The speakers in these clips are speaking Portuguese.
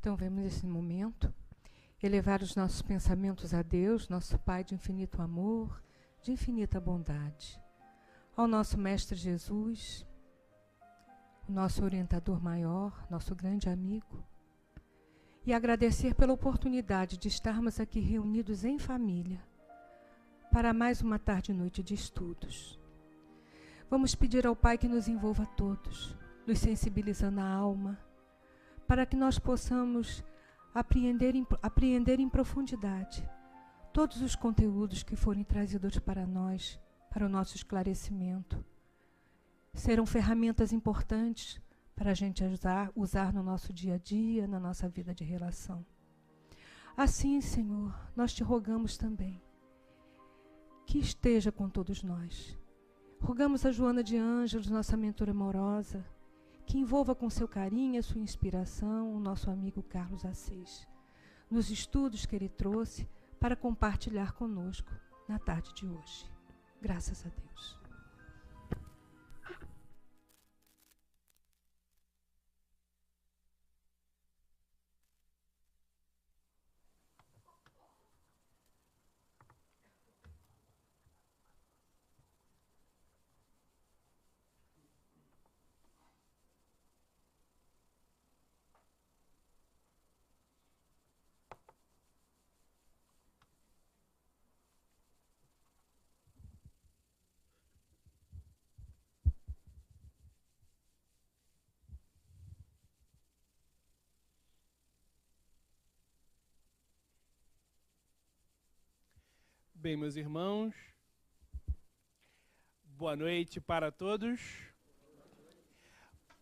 Então, vamos nesse momento elevar os nossos pensamentos a Deus, nosso Pai de infinito amor, de infinita bondade. Ao nosso Mestre Jesus, o nosso orientador maior, nosso grande amigo. E agradecer pela oportunidade de estarmos aqui reunidos em família para mais uma tarde e noite de estudos. Vamos pedir ao Pai que nos envolva a todos, nos sensibilizando a alma, para que nós possamos apreender em profundidade todos os conteúdos que forem trazidos para nós, para o nosso esclarecimento. Serão ferramentas importantes para a gente usar no nosso dia a dia, na nossa vida de relação. Assim, Senhor, nós te rogamos também que esteja com todos nós. Rogamos a Joana de Ângelos, nossa mentora amorosa, que envolva com seu carinho, a sua inspiração, o nosso amigo Carlos Assis, nos estudos que ele trouxe para compartilhar conosco na tarde de hoje. Graças a Deus. Bem, meus irmãos, boa noite para todos.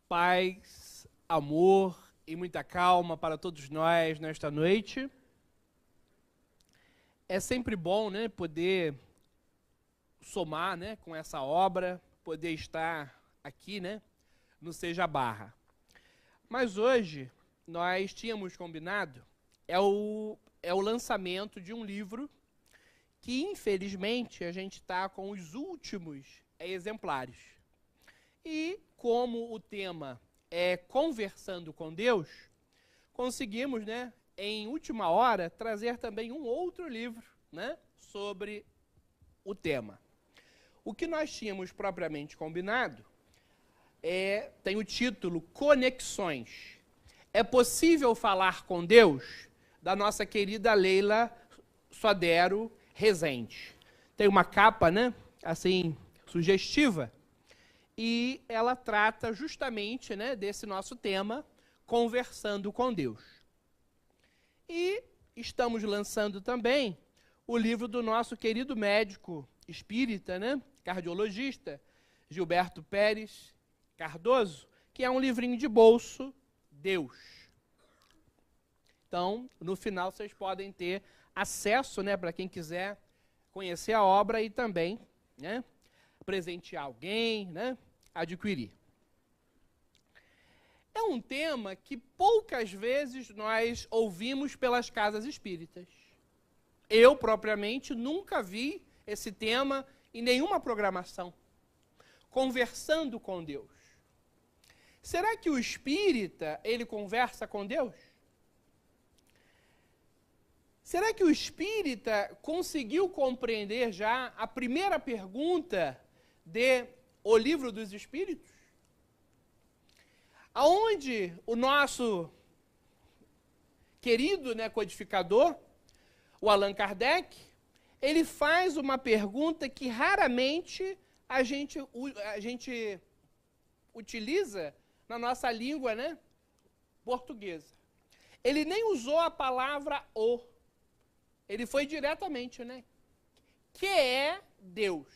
Paz, amor e muita calma para todos nós nesta noite. É sempre bom, né, poder somar, né, com essa obra, poder estar aqui, né, no Seja Barra. Mas hoje nós tínhamos combinado é o lançamento de um livro que, infelizmente, a gente está com os últimos exemplares. E, como o tema é Conversando com Deus, conseguimos, né, em última hora, trazer também um outro livro, né, sobre o tema. O que nós tínhamos propriamente combinado tem o título Conexões. É possível falar com Deus? Da nossa querida Leila Sodero Rezende. Tem uma capa, né, assim, sugestiva, e ela trata justamente, né, desse nosso tema, Conversando com Deus. E estamos lançando também o livro do nosso querido médico espírita, né, cardiologista, Gilberto Pérez Cardoso, que é um livrinho de bolso, Deus. Então, no final, vocês podem ter acesso, né, para quem quiser conhecer a obra e também, né, presentear alguém, né, adquirir. É um tema que poucas vezes nós ouvimos pelas casas espíritas. Eu, propriamente, nunca vi esse tema em nenhuma programação. Conversando com Deus. Será que o espírita, ele conversa com Deus? Será que o espírita conseguiu compreender já a primeira pergunta de O Livro dos Espíritos? Aonde o nosso querido, né, codificador, o Allan Kardec, ele faz uma pergunta que raramente a gente utiliza na nossa língua, né, portuguesa. Ele nem usou a palavra o. Ele foi diretamente, né? Que é Deus.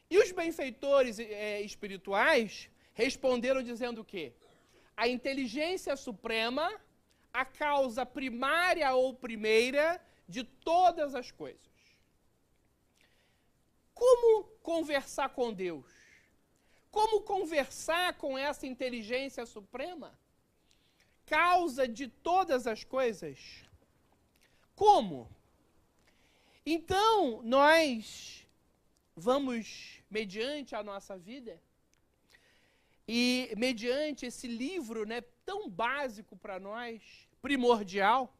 E os benfeitores espirituais responderam dizendo o quê? A inteligência suprema, a causa primária ou primeira de todas as coisas. Como conversar com Deus? Como conversar com essa inteligência suprema? Causa de todas as coisas? Como? Então, nós vamos, mediante a nossa vida, e que, mediante esse livro, né, tão básico para nós, primordial,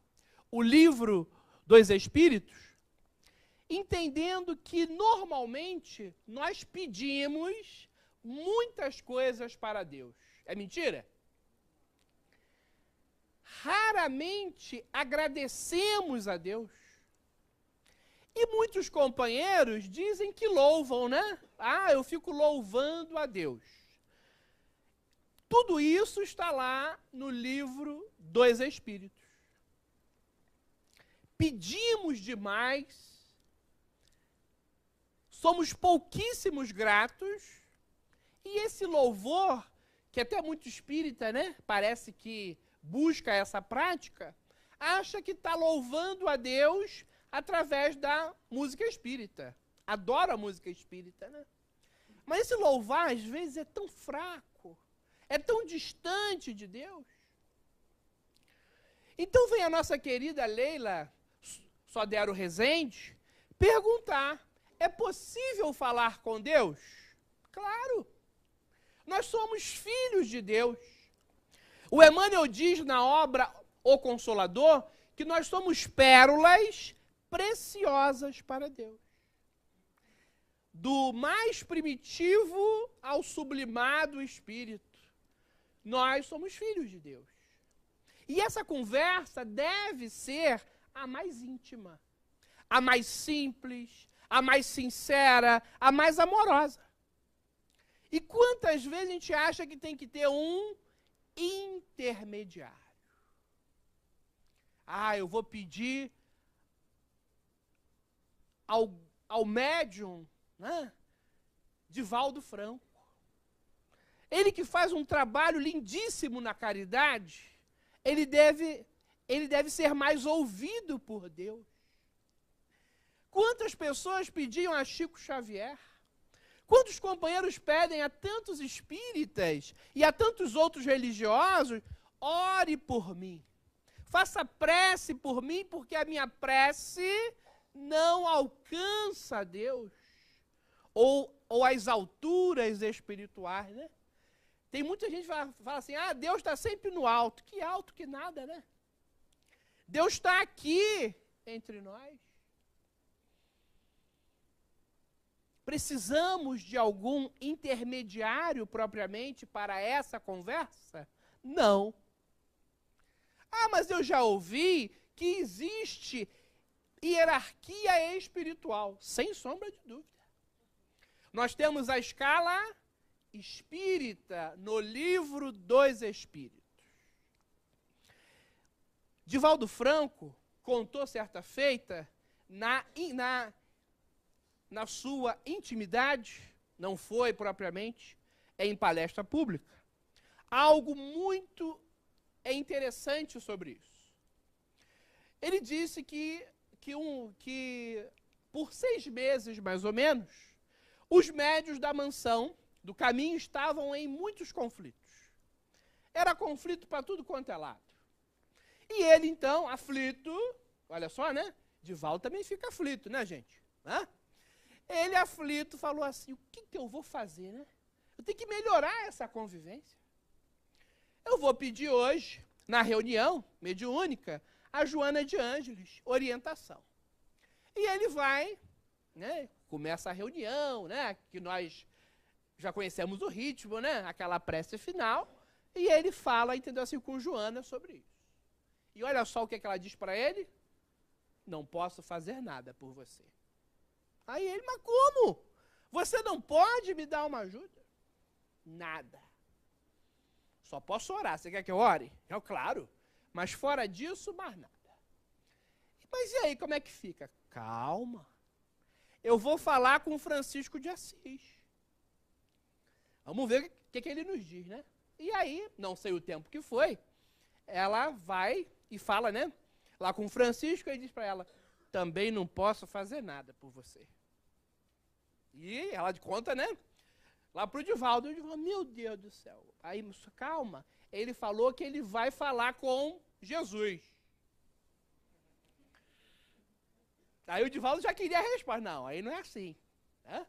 o livro dos Espíritos, entendendo que, normalmente, nós pedimos muitas coisas para Deus. É mentira? Raramente agradecemos a Deus. E muitos companheiros dizem que louvam, né? Ah, eu fico louvando a Deus. Tudo isso está lá no livro dos Espíritos. Pedimos demais, somos pouquíssimos gratos, e esse louvor, que até muito espírita, né? Parece que busca essa prática, acha que está louvando a Deus através da música espírita. Adora a música espírita, né? Mas esse louvar, às vezes, é tão fraco, é tão distante de Deus. Então vem a nossa querida Leila Sodero Rezende perguntar, é possível falar com Deus? Claro! Nós somos filhos de Deus. O Emmanuel diz na obra O Consolador que nós somos pérolas preciosas para Deus. Do mais primitivo ao sublimado espírito, nós somos filhos de Deus. E essa conversa deve ser a mais íntima, a mais simples, a mais sincera, a mais amorosa. E quantas vezes a gente acha que tem que ter um intermediário? Ah, eu vou pedir ao médium, né, Divaldo Franco. Ele que faz um trabalho lindíssimo na caridade, ele deve ser mais ouvido por Deus. Quantas pessoas pediam a Chico Xavier? Quantos companheiros pedem a tantos espíritas e a tantos outros religiosos, ore por mim, faça prece por mim, porque a minha prece não alcança a Deus, ou as alturas espirituais, né? Tem muita gente que fala assim, ah, Deus está sempre no alto. Que alto que nada, né? Deus está aqui entre nós. Precisamos de algum intermediário propriamente para essa conversa? Não. Ah, mas eu já ouvi que existe hierarquia espiritual, sem sombra de dúvida. Nós temos a escala espírita no livro dos Espíritos. Divaldo Franco contou certa feita na sua intimidade, não foi propriamente em palestra pública, algo muito interessante sobre isso. Ele disse que por 6 meses, mais ou menos, os médios da mansão, do caminho, estavam em muitos conflitos. Era conflito para tudo quanto é lado. E ele, então, aflito, olha só, né? Divaldo também fica aflito, né, gente? Hã? Ele, aflito, falou assim, o que eu vou fazer, né? Eu tenho que melhorar essa convivência. Eu vou pedir hoje, na reunião mediúnica, a Joana de Ângeles, orientação. E ele vai, né? Começa a reunião, né? Que nós já conhecemos o ritmo, né? Aquela prece final. E ele fala, entendeu, assim, com Joana sobre isso. E olha só o que ela diz para ele. Não posso fazer nada por você. Aí ele, mas como? Você não pode me dar uma ajuda? Nada. Só posso orar. Você quer que eu ore? É claro. Mas fora disso, mais nada. Mas e aí, como é que fica? Calma. Eu vou falar com Francisco de Assis. Vamos ver o que ele nos diz, né? E aí, não sei o tempo que foi, ela vai e fala, né? Lá com Francisco, e diz para ela, também não posso fazer nada por você. E ela conta, né? Lá para o Divaldo, eu digo, meu Deus do céu. Aí, calma, ele falou que ele vai falar com Jesus. Aí o Divaldo já queria a resposta. Não, aí não é assim. Né?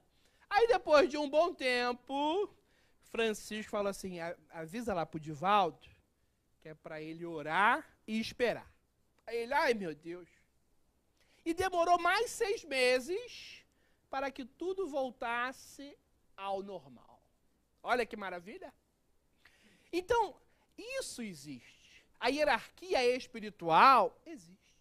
Aí depois de um bom tempo, Francisco falou assim, avisa lá pro Divaldo, que é para ele orar e esperar. Aí ele, ai meu Deus. E demorou mais 6 meses para que tudo voltasse ao normal. Olha que maravilha. Então, isso existe. A hierarquia espiritual existe.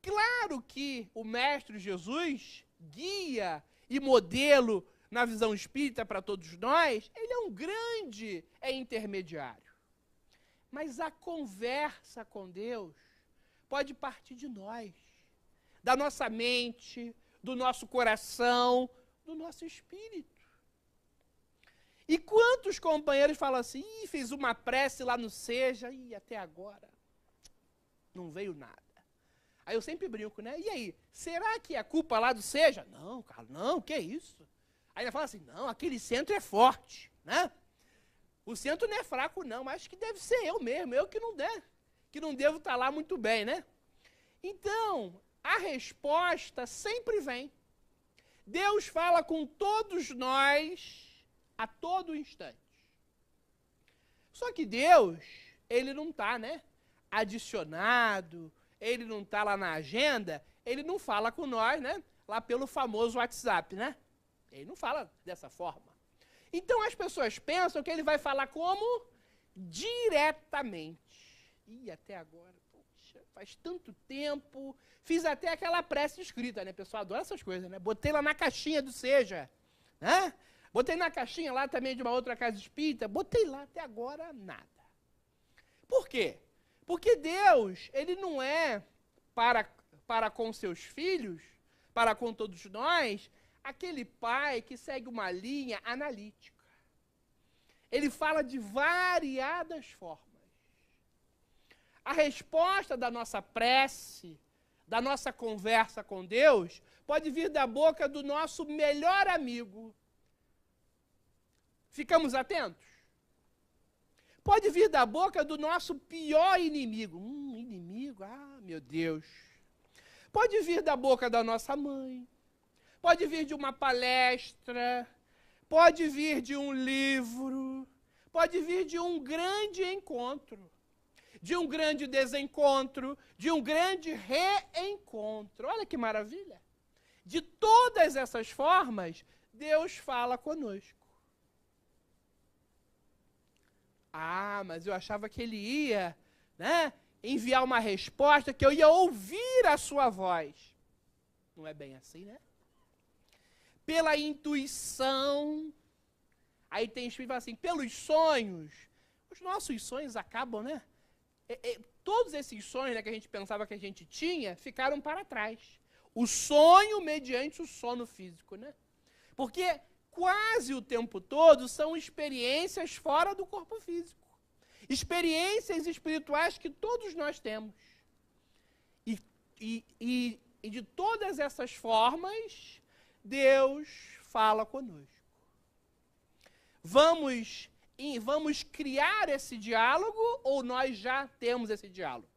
Claro que o Mestre Jesus, guia e modelo na visão espírita para todos nós, ele é um grande intermediário. Mas a conversa com Deus pode partir de nós, da nossa mente, do nosso coração, do nosso espírito. E quantos companheiros falam assim, fiz uma prece lá no Seja, e até agora não veio nada. Aí eu sempre brinco, né? E aí, será que é culpa lá do Seja? Não, cara, não, que isso? Aí ele fala assim, não, aquele centro é forte, né? O centro não é fraco não, mas acho que deve ser eu mesmo, eu que não devo estar lá muito bem, né? Então, a resposta sempre vem. Deus fala com todos nós a todo instante. Só que Deus, ele não está, né, adicionado, ele não está lá na agenda, ele não fala com nós, né, lá pelo famoso WhatsApp, né? Ele não fala dessa forma. Então as pessoas pensam que ele vai falar como? Diretamente. E até agora, poxa, faz tanto tempo, fiz até aquela prece escrita, né? O pessoal adora essas coisas, né? Botei lá na caixinha do Seja, né? Botei na caixinha lá também de uma outra casa espírita, botei lá, até agora nada. Por quê? Porque Deus, ele não é para com seus filhos, para com todos nós, aquele pai que segue uma linha analítica. Ele fala de variadas formas. A resposta da nossa prece, da nossa conversa com Deus, pode vir da boca do nosso melhor amigo. Ficamos atentos? Pode vir da boca do nosso pior inimigo. Inimigo? Ah, meu Deus. Pode vir da boca da nossa mãe. Pode vir de uma palestra. Pode vir de um livro. Pode vir de um grande encontro. De um grande desencontro. De um grande reencontro. Olha que maravilha. De todas essas formas, Deus fala conosco. Ah, mas eu achava que ele ia, né, enviar uma resposta, que eu ia ouvir a sua voz. Não é bem assim, né? Pela intuição. Aí tem espírito que fala assim, pelos sonhos. Os nossos sonhos acabam, né? Todos esses sonhos, né, que a gente pensava que a gente tinha, ficaram para trás. O sonho mediante o sono físico, né? Porque quase o tempo todo são experiências fora do corpo físico. Experiências espirituais que todos nós temos. E de todas essas formas, Deus fala conosco. Vamos criar esse diálogo ou nós já temos esse diálogo?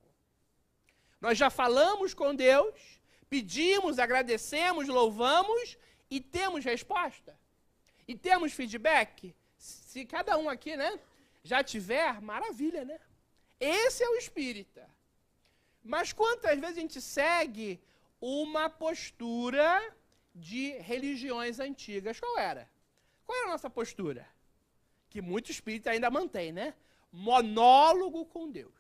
Nós já falamos com Deus, pedimos, agradecemos, louvamos e temos resposta? E temos feedback? Se cada um aqui, né, já tiver, maravilha, né? Esse é o espírita. Mas quantas vezes a gente segue uma postura de religiões antigas? Qual era? Qual era a nossa postura? Que muito espírita ainda mantém, né? Monólogo com Deus.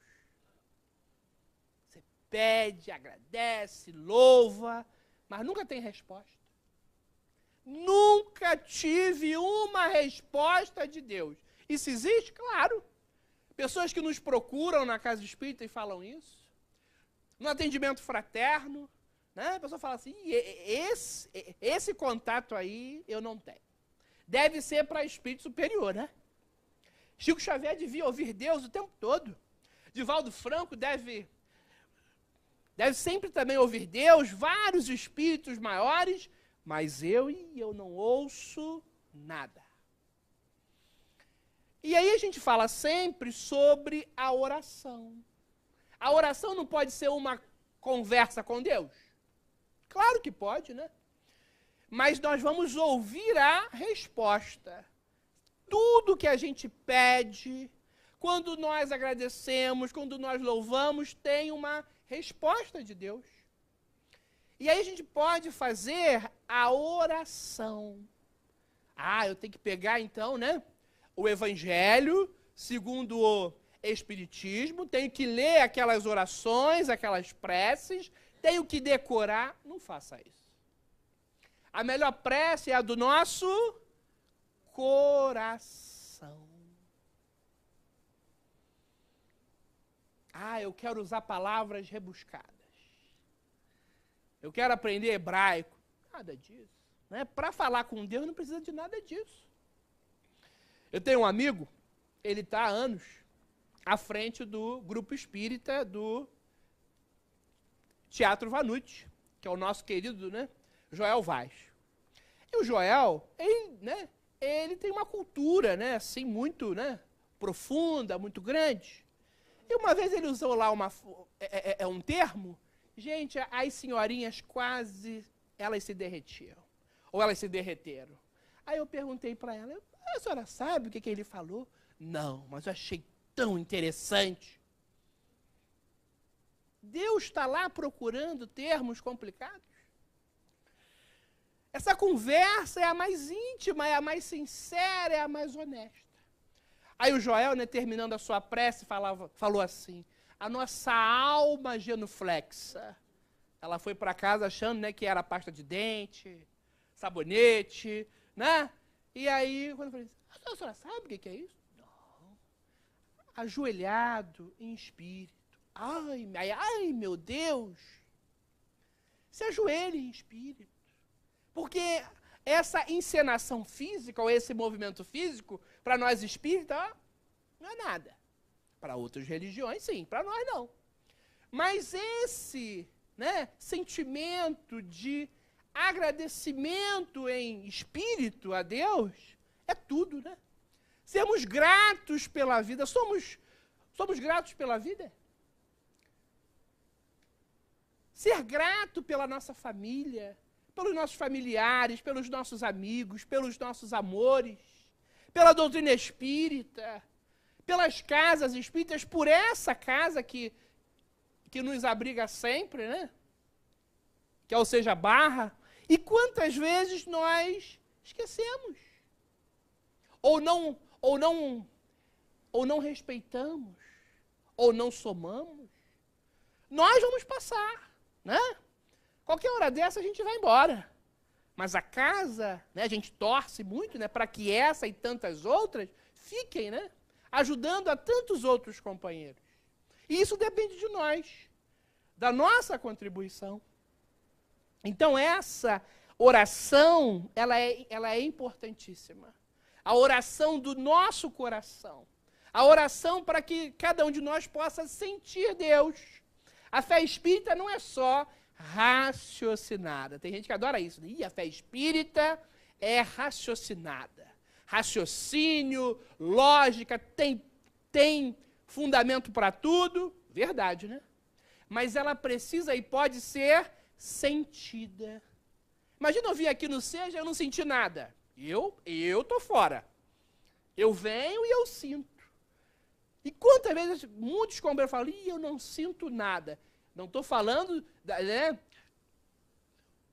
Você pede, agradece, louva, mas nunca tem resposta. Nunca tive uma resposta de Deus. Isso existe? Claro. Pessoas que nos procuram na casa espírita e falam isso. No atendimento fraterno, né? A pessoa fala assim, esse contato aí eu não tenho. Deve ser para espírito superior, né? Chico Xavier devia ouvir Deus o tempo todo. Divaldo Franco deve sempre também ouvir Deus, vários espíritos maiores, mas eu não ouço nada. E aí a gente fala sempre sobre a oração. A oração não pode ser uma conversa com Deus? Claro que pode, né? Mas nós vamos ouvir a resposta. tudo que a gente pede, quando nós agradecemos, quando nós louvamos, tem uma resposta de Deus. E aí a gente pode fazer a oração. Eu tenho que pegar então, né, o Evangelho segundo o Espiritismo, tenho que ler aquelas orações, aquelas preces, tenho que decorar. Não faça isso. A melhor prece é a do nosso coração. Eu quero usar palavras rebuscadas. Eu quero aprender hebraico. Nada disso. Né? Para falar com Deus não precisa de nada disso. Eu tenho um amigo, ele está há anos à frente do grupo espírita do Teatro Vanucci, que é o nosso querido, né, Joel Vaz. E o Joel, ele tem uma cultura, né, assim, muito, né, profunda, muito grande. E uma vez ele usou lá um termo, gente, as senhorinhas quase, elas se derretiam. Ou elas se derreteram. Aí eu perguntei para ela, a senhora sabe o que ele falou? Não, mas eu achei tão interessante. Deus está lá procurando termos complicados. Essa conversa é a mais íntima, é a mais sincera, é a mais honesta. Aí o Joel, né, terminando a sua prece, falou assim, a nossa alma genuflexa. Ela foi para casa achando, né, que era pasta de dente, sabonete, né? E aí, quando eu falei, a senhora sabe o que é isso? Não. Ajoelhado em espírito. Ai, meu Deus. Se ajoelhe em espírito. Porque essa encenação física, ou esse movimento físico, para nós espíritas, não é nada. Para outras religiões, sim. Para nós, não. Mas esse, né, sentimento de agradecimento em espírito a Deus é tudo, né? Sermos gratos pela vida. Somos gratos pela vida? Ser grato pela nossa família, pelos nossos familiares, pelos nossos amigos, pelos nossos amores, pela doutrina espírita, pelas casas espíritas, por essa casa que nos abriga sempre, né? Que é o Seja Barra. E quantas vezes nós esquecemos? Ou não respeitamos? Ou não somamos? Nós vamos passar, né? Qualquer hora dessa a gente vai embora. Mas a casa, né, a gente torce muito, né, para que essa e tantas outras fiquem, né, ajudando a tantos outros companheiros. E isso depende de nós, da nossa contribuição. Então essa oração, ela é importantíssima. A oração do nosso coração. A oração para que cada um de nós possa sentir Deus. A fé espírita não é só raciocinada. Tem gente que adora isso. A fé espírita é raciocinada. Raciocínio, lógica, tem fundamento para tudo. Verdade, né? Mas ela precisa e pode ser sentida. Imagina eu vir aqui no Seja e eu não senti nada. Eu tô fora. Eu venho e eu sinto. E quantas vezes muitos companheiros falam, eu não sinto nada. Não estou falando, né,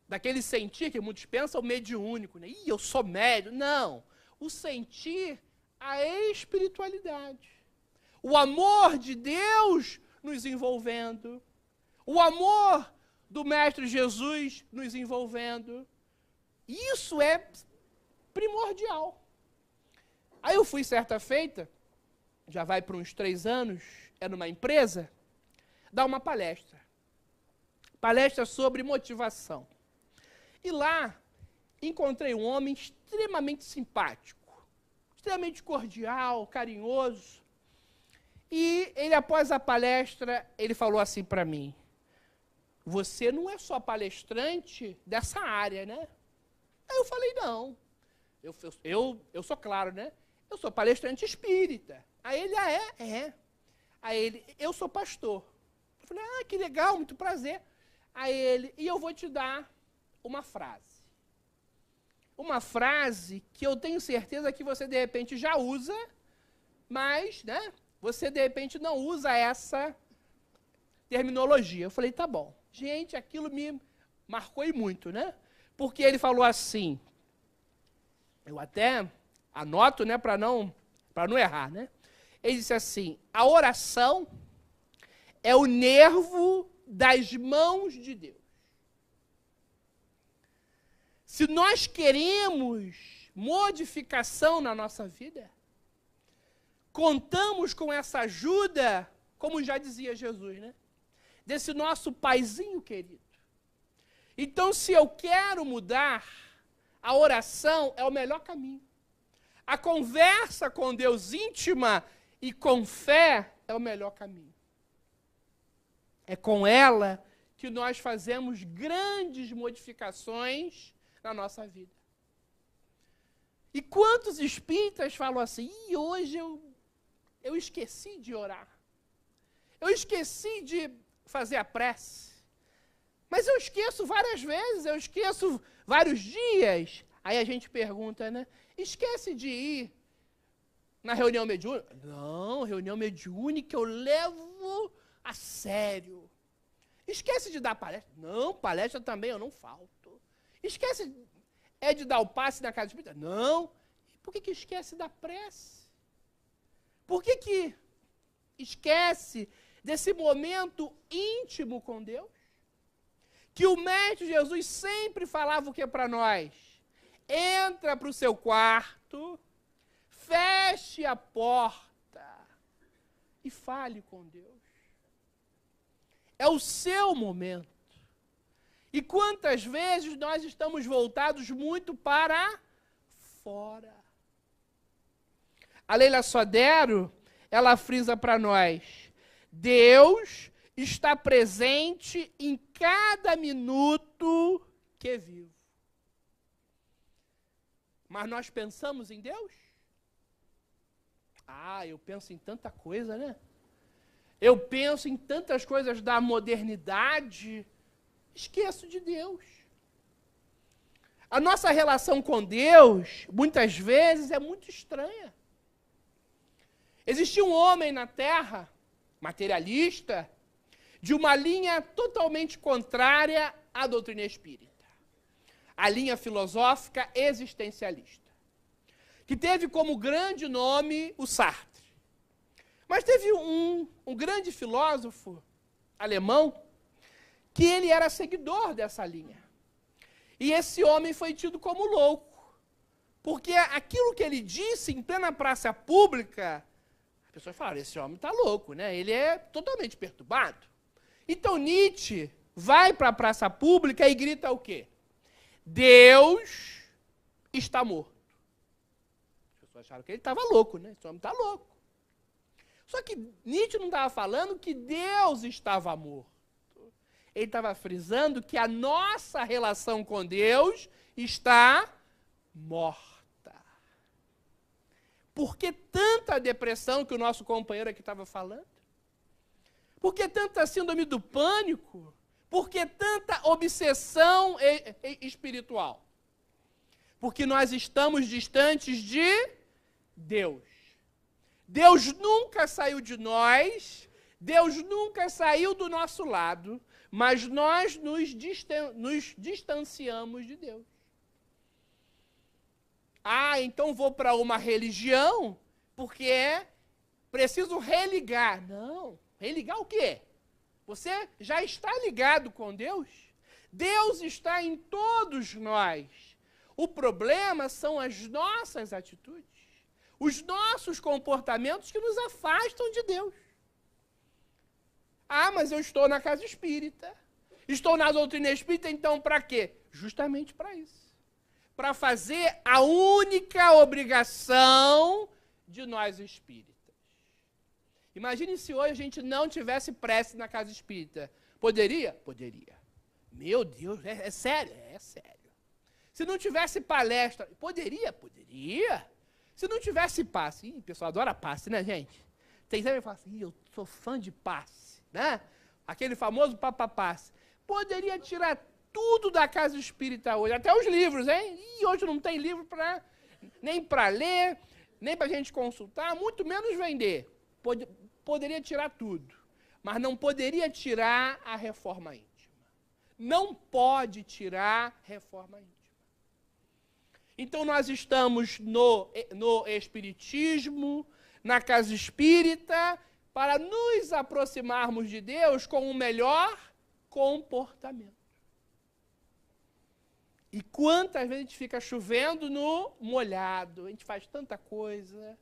daquele sentir que muitos pensam mediúnico. Né? Eu sou médium. Não. O sentir, a espiritualidade. O amor de Deus nos envolvendo. O amor do Mestre Jesus nos envolvendo. Isso é primordial. Aí eu fui certa feita, já vai para uns 3 anos, numa empresa, dar uma palestra. Palestra sobre motivação. E lá, encontrei um homem extremamente simpático, extremamente cordial, carinhoso. E ele, após a palestra, ele falou assim para mim, você não é só palestrante dessa área, né? Aí eu falei, não. Eu sou claro, né? Eu sou palestrante espírita. Aí ele, é. Aí ele, eu sou pastor. Eu falei, que legal, muito prazer. Aí ele, e eu vou te dar uma frase. uma frase que eu tenho certeza que você, de repente, já usa, mas, né, você, de repente, não usa essa terminologia. Eu falei, tá bom. Gente, aquilo me marcou e muito, né? Porque ele falou assim, eu até anoto, né, para não errar, né? Ele disse assim, a oração é o nervo das mãos de Deus. Se nós queremos modificação na nossa vida, contamos com essa ajuda, como já dizia Jesus, né? Desse nosso paizinho querido. Então, se eu quero mudar, a oração é o melhor caminho. A conversa com Deus íntima e com fé é o melhor caminho. É com ela que nós fazemos grandes modificações na nossa vida. E quantos espíritas falam assim, hoje eu esqueci de orar. Eu esqueci de fazer a prece. Mas eu esqueço várias vezes, eu esqueço vários dias. Aí a gente pergunta, né? Esquece de ir na reunião mediúnica? Não, reunião mediúnica eu levo a sério. Esquece de dar palestra? Não, palestra também eu não falto. Esquece de dar o passe na casa espírita? Não. Por que esquece da prece? Por que esquece desse momento íntimo com Deus? Que o Mestre Jesus sempre falava o que para nós? Entra para o seu quarto, feche a porta e fale com Deus. É o seu momento. E quantas vezes nós estamos voltados muito para fora. A Leila Sodero, ela frisa para nós, Deus está presente em cada minuto que vivo. Mas nós pensamos em Deus? Eu penso em tanta coisa, né? Eu penso em tantas coisas da modernidade, esqueço de Deus. A nossa relação com Deus, muitas vezes, é muito estranha. Existia um homem na Terra, materialista, de uma linha totalmente contrária à doutrina espírita. A linha filosófica existencialista, que teve como grande nome o Sartre. Mas teve um grande filósofo alemão que ele era seguidor dessa linha. E esse homem foi tido como louco, porque aquilo que ele disse em plena praça pública, as pessoas falaram, esse homem está louco, né? Ele é totalmente perturbado. Então Nietzsche vai para a praça pública e grita o quê? Deus está morto. As pessoas acharam que ele estava louco, né? Esse homem está louco. Só que Nietzsche não estava falando que Deus estava morto. Ele estava frisando que a nossa relação com Deus está morta. Por que tanta depressão que o nosso companheiro aqui estava falando? Por que tanta síndrome do pânico? Por que tanta obsessão espiritual? Porque nós estamos distantes de Deus. Deus nunca saiu de nós, Deus nunca saiu do nosso lado, mas nós nos distanciamos de Deus. Então vou para uma religião porque é preciso religar. Não, religar o quê? Você já está ligado com Deus? Deus está em todos nós. O problema são as nossas atitudes, os nossos comportamentos que nos afastam de Deus. Mas eu estou na casa espírita, estou na doutrina espírita, então para quê? Justamente para isso. Para fazer a única obrigação de nós espíritas. Imagine se hoje a gente não tivesse prece na casa espírita. Poderia? Poderia. Meu Deus, é sério? É sério. Se não tivesse palestra, poderia? Poderia. Se não tivesse passe, o pessoal adora passe, né, gente? Tem sempre que falar assim, eu sou fã de passe, né? Aquele famoso papapasse. Poderia tirar tudo da casa espírita hoje, até os livros, hein? E hoje não tem livro nem para ler, nem para a gente consultar, muito menos vender. Poderia tirar tudo, mas não poderia tirar a reforma íntima. Não pode tirar reforma íntima. Então nós estamos no espiritismo, na casa espírita, para nos aproximarmos de Deus com o melhor comportamento. E quantas vezes a gente fica chovendo no molhado, a gente faz tanta coisa,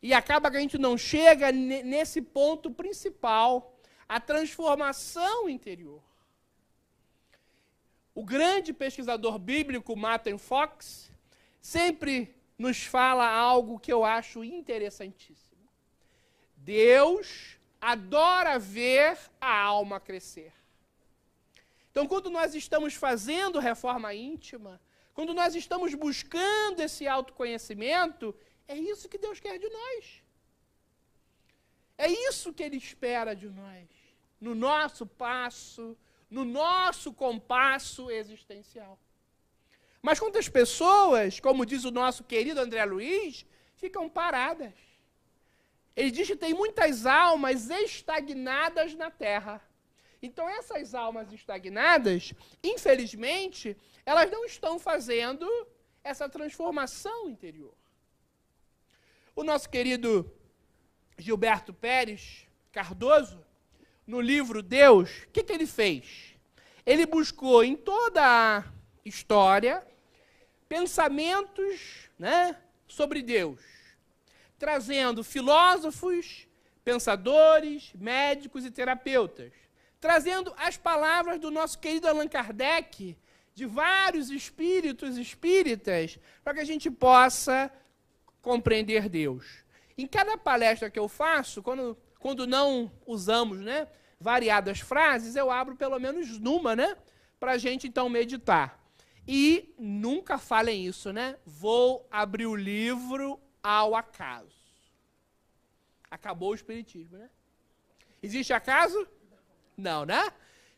e acaba que a gente não chega nesse ponto principal, a transformação interior. O grande pesquisador bíblico, Matthew Fox, sempre nos fala algo que eu acho interessantíssimo. Deus adora ver a alma crescer. Então, quando nós estamos fazendo reforma íntima, quando nós estamos buscando esse autoconhecimento, é isso que Deus quer de nós. É isso que Ele espera de nós, no nosso passo, no nosso compasso existencial. Mas quantas pessoas, como diz o nosso querido André Luiz, ficam paradas? Ele diz que tem muitas almas estagnadas na Terra. Então, essas almas estagnadas, infelizmente, elas não estão fazendo essa transformação interior. O nosso querido Gilberto Pérez Cardoso, no livro Deus, o que ele fez? Ele buscou em toda a história pensamentos, sobre Deus, trazendo filósofos, pensadores, médicos e terapeutas, trazendo as palavras do nosso querido Allan Kardec, de vários espíritos espíritas, para que a gente possa compreender Deus. Em cada palestra que eu faço, quando não usamos, variadas frases, eu abro pelo menos numa, para a gente então meditar. E nunca falem isso, Vou abrir o livro ao acaso. Acabou o espiritismo, Existe acaso? Não,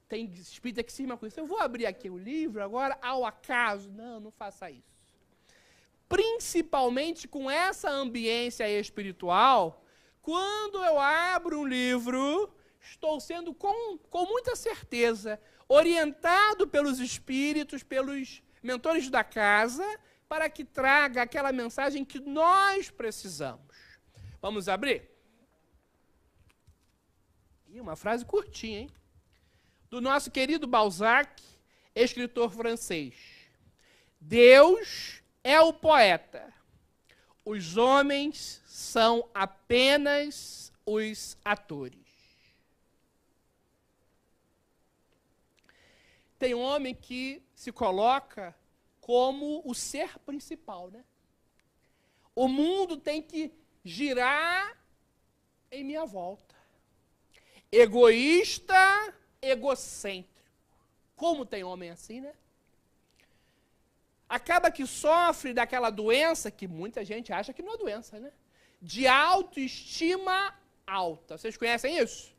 Tem espírita que se irma com isso. Eu vou abrir aqui o livro agora ao acaso. Não faça isso. Principalmente com essa ambiência espiritual, quando eu abro um livro, estou sendo com muita certeza orientado pelos espíritos, pelos mentores da casa, para que traga aquela mensagem que nós precisamos. Vamos abrir? E uma frase curtinha, hein? Do nosso querido Balzac, escritor francês. Deus é o poeta. Os homens são apenas os atores. Tem um homem que se coloca como o ser principal, O mundo tem que girar em minha volta. Egoísta, egocêntrico. Como tem homem assim, Acaba que sofre daquela doença, que muita gente acha que não é doença, de autoestima alta. Vocês conhecem isso?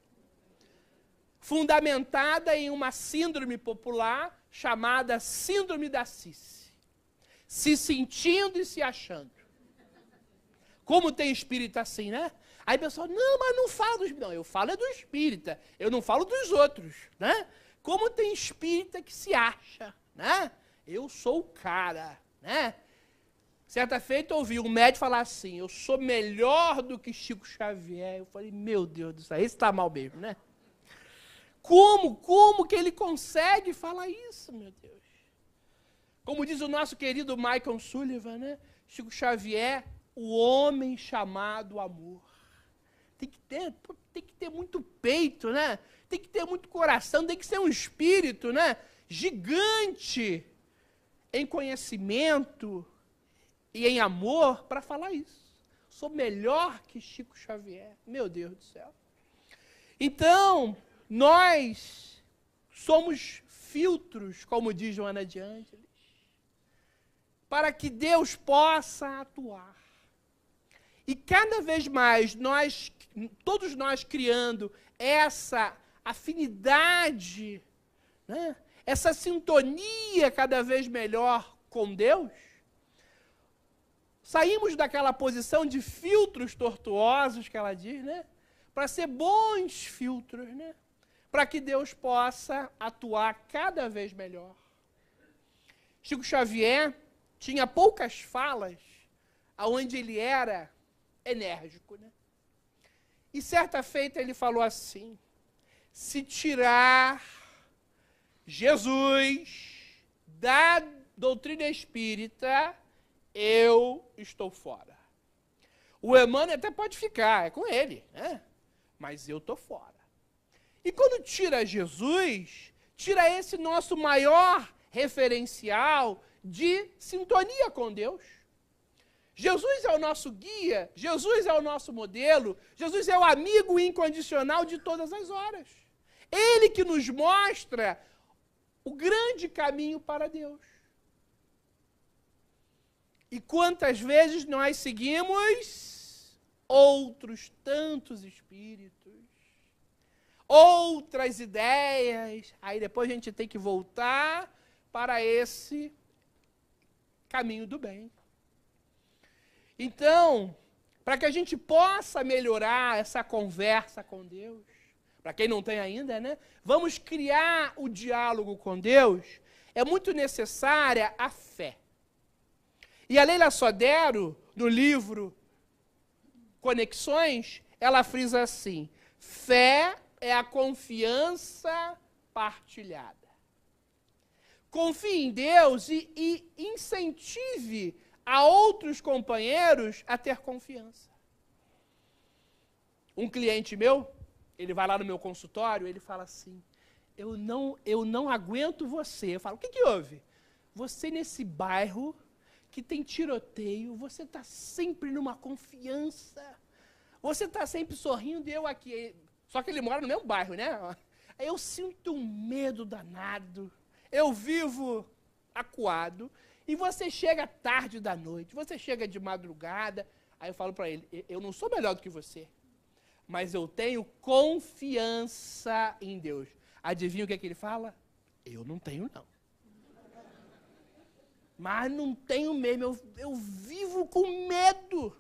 Fundamentada em uma síndrome popular chamada síndrome da Cici. Se sentindo e se achando. Como tem espírita assim, Aí o pessoal, não, mas não fala do espírita. Não, eu falo é do espírita, eu não falo dos outros, Como tem espírita que se acha, Eu sou o cara, Certa feita eu ouvi um médico falar assim, eu sou melhor do que Chico Xavier. Eu falei, meu Deus do céu, esse está mal mesmo, Como que ele consegue falar isso, meu Deus? Como diz o nosso querido Michael Sullivan, Chico Xavier, o homem chamado amor. Tem que ter muito peito, Tem que ter muito coração, tem que ser um espírito, gigante em conhecimento e em amor para falar isso. Sou melhor que Chico Xavier. Meu Deus do céu. Então, nós somos filtros, como diz Joana de Ângeles, para que Deus possa atuar. E cada vez mais, todos nós criando essa afinidade, essa sintonia cada vez melhor com Deus, saímos daquela posição de filtros tortuosos que ela diz, né? Para ser bons filtros, né? Para que Deus possa atuar cada vez melhor. Chico Xavier tinha poucas falas onde ele era enérgico, né? E certa feita ele falou assim: se tirar Jesus da doutrina espírita, eu estou fora. O Emmanuel até pode ficar, é com ele, né? Mas eu estou fora. E quando tira Jesus, tira esse nosso maior referencial de sintonia com Deus. Jesus é o nosso guia, Jesus é o nosso modelo, Jesus é o amigo incondicional de todas as horas. Ele que nos mostra o grande caminho para Deus. E quantas vezes nós seguimos outros tantos espíritos, outras ideias, aí depois a gente tem que voltar para esse caminho do bem. Então, para que a gente possa melhorar essa conversa com Deus, para quem não tem ainda, né? Vamos criar o diálogo com Deus, é muito necessária a fé. E a Leila Sodero, no livro Conexões, ela frisa assim: fé é a confiança partilhada. Confie em Deus e incentive a outros companheiros a ter confiança. Um cliente meu, ele vai lá no meu consultório, ele fala assim: eu não aguento você. Eu falo: o que houve? Você nesse bairro que tem tiroteio, você está sempre numa confiança, você está sempre sorrindo e eu aqui. Só que ele mora no mesmo bairro, né? Eu sinto um medo danado, eu vivo acuado, e você chega tarde da noite, você chega de madrugada. Aí eu falo para ele: eu não sou melhor do que você, mas eu tenho confiança em Deus. Adivinha o que é que ele fala? Eu não tenho, não. Mas não tenho mesmo, eu vivo com medo.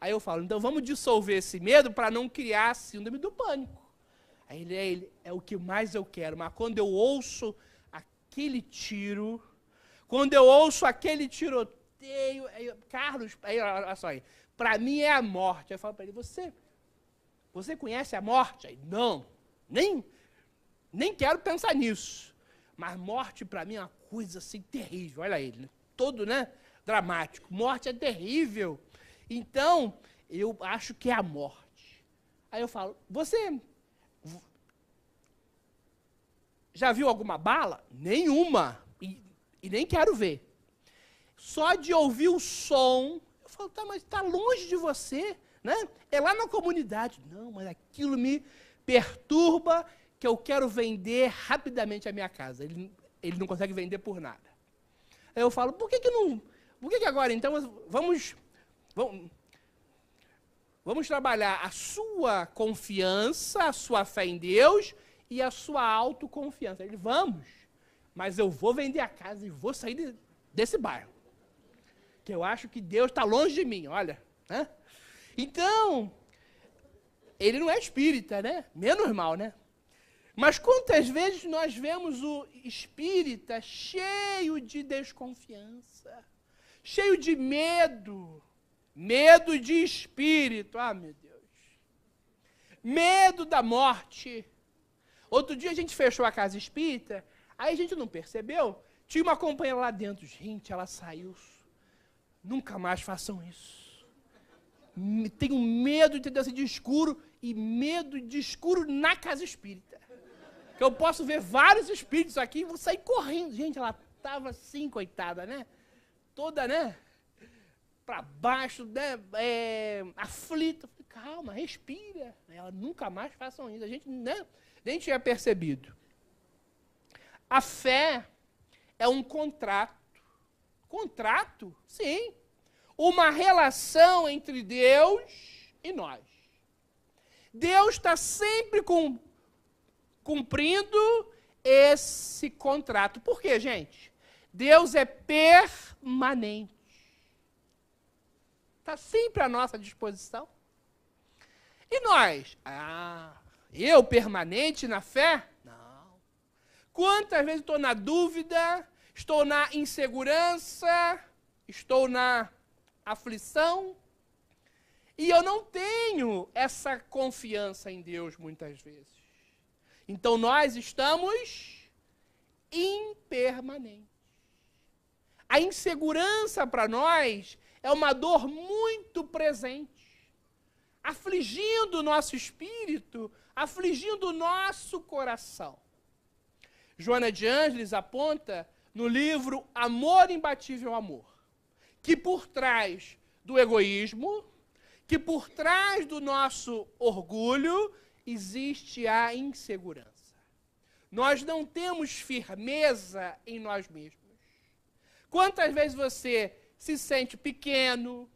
Aí eu falo: então vamos dissolver esse medo para não criar a síndrome do pânico. Aí ele é o que mais eu quero, mas quando eu ouço aquele tiro, quando eu ouço aquele tiroteio, Carlos, olha só aí, para mim é a morte. Aí eu falo para ele: você conhece a morte? Aí, não, nem quero pensar nisso. Mas morte para mim é uma coisa assim terrível. Olha ele, todo, né, dramático. Morte é terrível. Então, eu acho que é a morte. Aí eu falo: você já viu alguma bala? Nenhuma. E nem quero ver. Só de ouvir o som, eu falo: tá, mas está longe de você, né? É lá na comunidade. Não, mas aquilo me perturba, que eu quero vender rapidamente a minha casa. Ele não consegue vender por nada. Aí eu falo: por que agora, então, vamos trabalhar a sua confiança, a sua fé em Deus e a sua autoconfiança. Ele: vamos, mas eu vou vender a casa e vou sair desse bairro, que eu acho que Deus está longe de mim, olha. Né? Então, ele não é espírita, né? Menos mal, né? Mas quantas vezes nós vemos o espírita cheio de desconfiança, cheio de medo de espírito, meu Deus, medo da morte. Outro dia a gente fechou a casa espírita, aí a gente não percebeu, tinha uma companheira lá dentro. Gente, ela saiu, nunca mais façam isso. Tenho medo, entendeu, de escuro, e medo de escuro na casa espírita. Que eu posso ver vários espíritos aqui e vou sair correndo. Gente, ela estava assim, coitada, né? Toda, né? Para baixo, né? Aflita. Calma, respira. Ela: nunca mais façam isso. A gente, né, nem tinha percebido. A fé é um contrato. Contrato? Sim. Uma relação entre Deus e nós. Deus está sempre cumprindo esse contrato. Por quê, gente? Deus é permanente. Está sempre à nossa disposição. E nós? Eu permanente na fé? Não. Quantas vezes estou na dúvida, estou na insegurança, estou na aflição, e eu não tenho essa confiança em Deus muitas vezes. Então nós estamos impermanentes. A insegurança para nós é uma dor muito presente, afligindo o nosso espírito, afligindo o nosso coração. Joana de Ângeles aponta no livro Amor Imbatível Amor, que por trás do egoísmo, que por trás do nosso orgulho, existe a insegurança. Nós não temos firmeza em nós mesmos. Quantas vezes você se sente pequeno,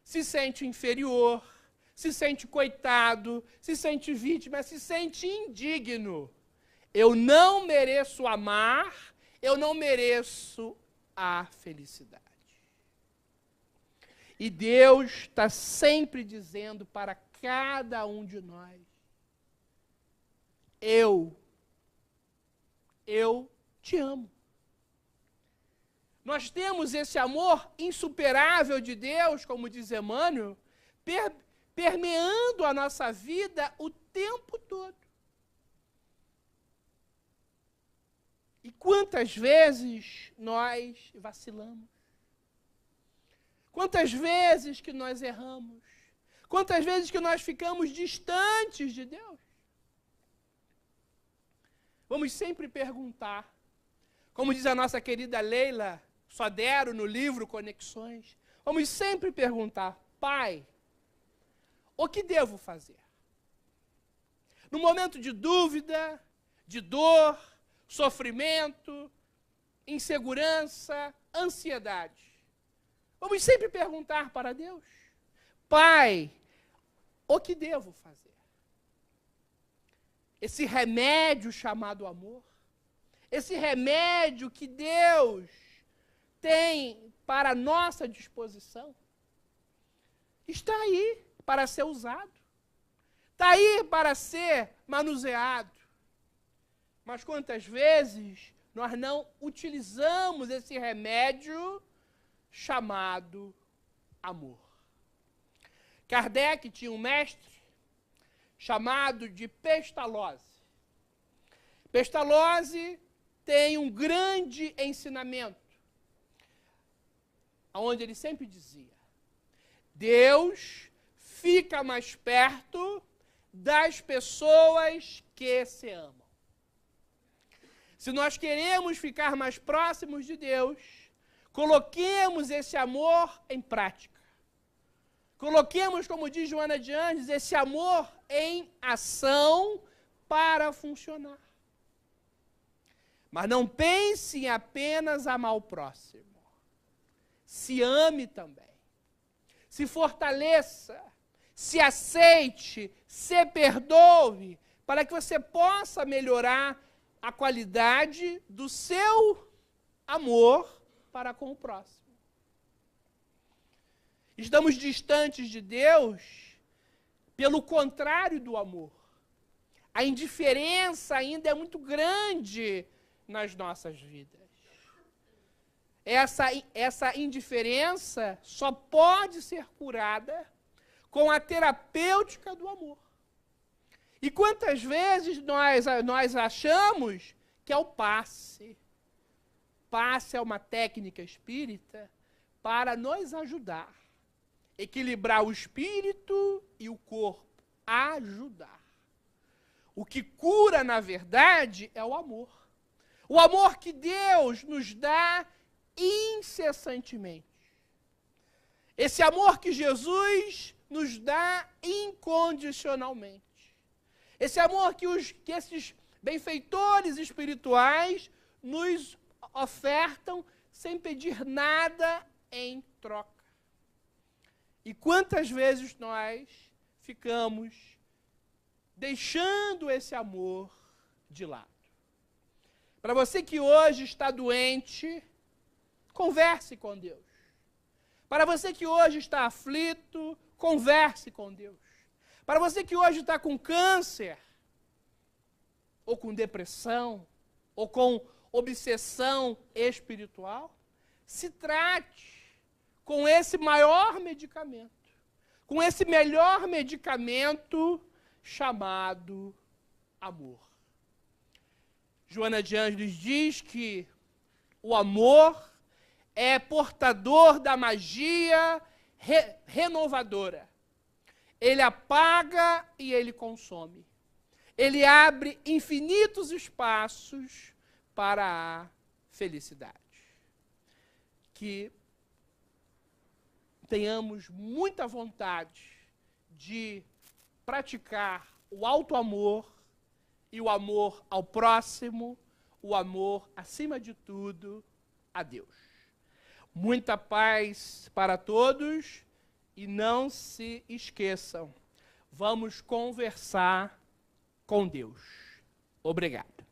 se sente inferior, se sente coitado, se sente vítima, se sente indigno. Eu não mereço amar, eu não mereço a felicidade. E Deus está sempre dizendo para cada um de nós, eu te amo. Nós temos esse amor insuperável de Deus, como diz Emmanuel, permeando a nossa vida o tempo todo. E quantas vezes nós vacilamos? Quantas vezes que nós erramos? Quantas vezes que nós ficamos distantes de Deus? Vamos sempre perguntar, como diz a nossa querida Leila Sodero no livro Conexões, vamos sempre perguntar, Pai, o que devo fazer? No momento de dúvida, de dor, sofrimento, insegurança, ansiedade. Vamos sempre perguntar para Deus, Pai, o que devo fazer? Esse remédio chamado amor, esse remédio que Deus tem para a nossa disposição, está aí para ser usado, está aí para ser manuseado. Mas quantas vezes nós não utilizamos esse remédio chamado amor? Kardec tinha um mestre chamado de Pestalozzi. Pestalozzi tem um grande ensinamento, onde ele sempre dizia, Deus fica mais perto das pessoas que se amam. Se nós queremos ficar mais próximos de Deus, coloquemos esse amor em prática. Coloquemos, como diz Joana de Ângeles, esse amor em ação para funcionar. Mas não pense em apenas amar o próximo. Se ame também. Se fortaleça. Se aceite. Se perdoe. Para que você possa melhorar a qualidade do seu amor para com o próximo. Estamos distantes de Deus pelo contrário do amor. A indiferença ainda é muito grande nas nossas vidas. Essa indiferença só pode ser curada com a terapêutica do amor. E quantas vezes nós achamos que é o passe. Passe é uma técnica espírita para nos ajudar. Equilibrar o espírito e o corpo. Ajudar. O que cura, na verdade, é o amor. O amor que Deus nos dá incessantemente. Esse amor que Jesus nos dá incondicionalmente. Esse amor que esses benfeitores espirituais nos ofertam sem pedir nada em troca. E quantas vezes nós ficamos deixando esse amor de lado? Para você que hoje está doente, converse com Deus. Para você que hoje está aflito, converse com Deus. Para você que hoje está com câncer, ou com depressão, ou com obsessão espiritual, se trate com esse maior medicamento, com esse melhor medicamento chamado amor. Joana de Ângeles diz que o amor é portador da magia renovadora. Ele apaga e ele consome. Ele abre infinitos espaços para a felicidade. Que tenhamos muita vontade de praticar o alto amor e o amor ao próximo, o amor, acima de tudo, a Deus. Muita paz para todos e não se esqueçam, vamos conversar com Deus. Obrigado.